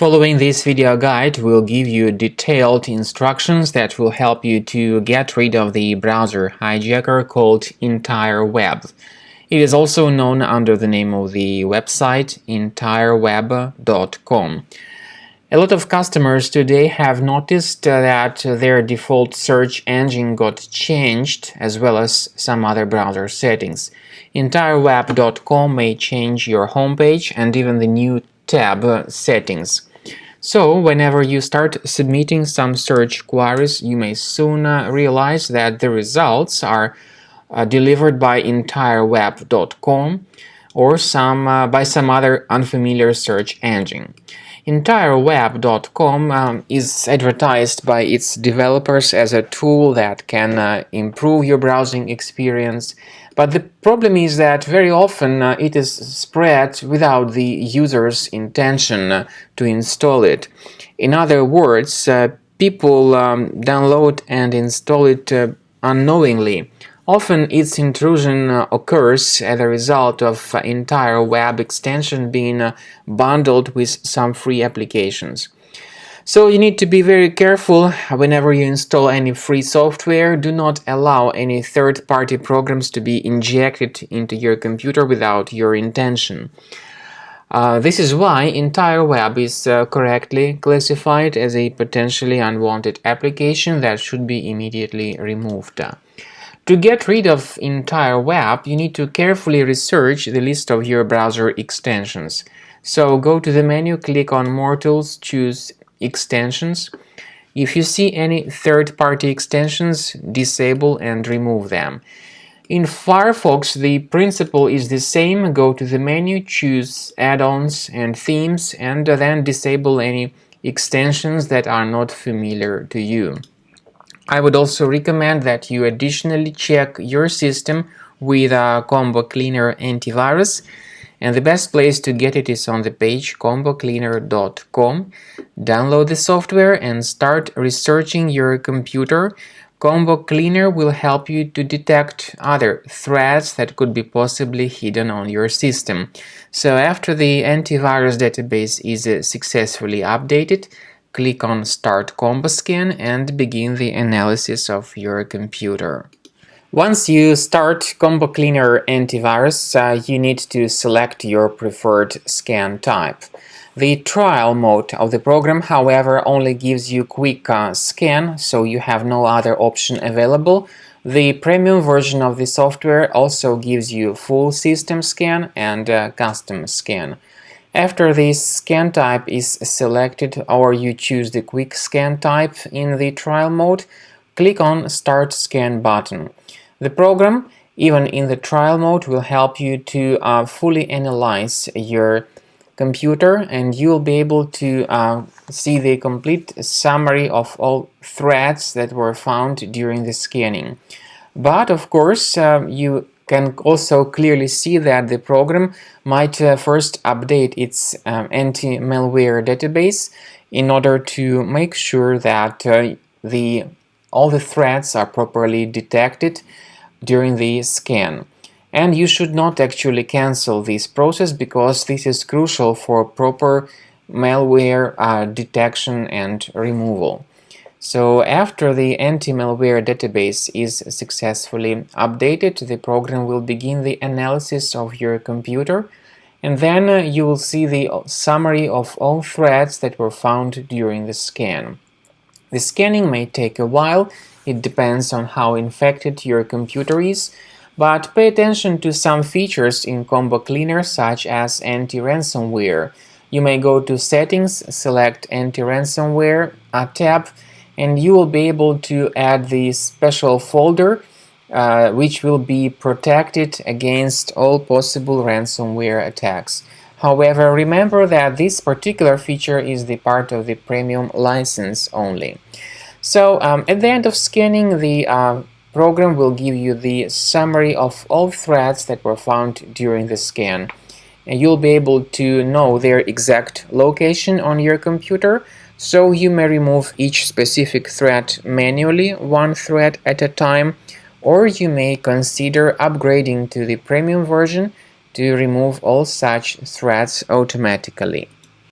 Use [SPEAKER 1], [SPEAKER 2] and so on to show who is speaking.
[SPEAKER 1] Following this video guide will give you detailed instructions that will help you to get rid of the browser hijacker called Entire Web. It is also known under the name of the website entireweb.com. A lot of customers today have noticed that their default search engine got changed, as well as some other browser settings. Entireweb.com may change your homepage and even the new tab settings. So, whenever you start submitting some search queries, you may soon realize that the results are delivered by entireweb.com or by some other unfamiliar search engine. Entireweb.com is advertised by its developers as a tool that can improve your browsing experience, but the problem is that very often it is spread without the user's intention to install it. In other words, people download and install it unknowingly. Often its intrusion occurs as a result of entire web extension being bundled with some free applications. So you need to be very careful whenever you install any free software. Do not allow any third-party programs to be injected into your computer without your intention. This is why Entire Web is correctly classified as a potentially unwanted application that should be immediately removed. To get rid of Entire Web, you need to carefully research the list of your browser extensions. So go to the menu, click on More Tools, choose Extensions. If you see any third-party extensions, disable and remove them. In Firefox, the principle is the same. Go to the menu, choose Add-ons and Themes, and then disable any extensions that are not familiar to you. I would also recommend that you additionally check your system with Combo Cleaner Antivirus, and the best place to get it is on the page combocleaner.com. Download the software and start researching your computer. Combo Cleaner will help you to detect other threats that could be possibly hidden on your system. So after the antivirus database is successfully updated, click on Start Combo Scan and begin the analysis of your computer. Once you start Combo Cleaner Antivirus, you need to select your preferred scan type. The trial mode of the program, however, only gives you quick scan, so you have no other option available. The premium version of the software also gives you full system scan and custom scan. After this scan type is selected or you choose the quick scan type in the trial mode, click on Start Scan button. The program, even in the trial mode, will help you to fully analyze your computer, and you will be able to see the complete summary of all threads that were found during the scanning. But of course, you can also clearly see that the program might first update its anti-malware database in order to make sure that all the threats are properly detected during the scan. And you should not actually cancel this process, because this is crucial for proper malware detection and removal. So after the anti-malware database is successfully updated, the program will begin the analysis of your computer, and then you will see the summary of all threads that were found during the scan. The scanning may take a while. It depends on how infected your computer is, but pay attention to some features in Combo Cleaner, such as anti-ransomware. You may go to Settings, select Anti-ransomware tab, and you will be able to add the special folder which will be protected against all possible ransomware attacks. However, remember that this particular feature is the part of the premium license only. So at the end of scanning, the program will give you the summary of all threads that were found during the scan, and you'll be able to know their exact location on your computer. So you may remove each specific thread manually, one thread at a time, or you may consider upgrading to the premium version to remove all such threads automatically.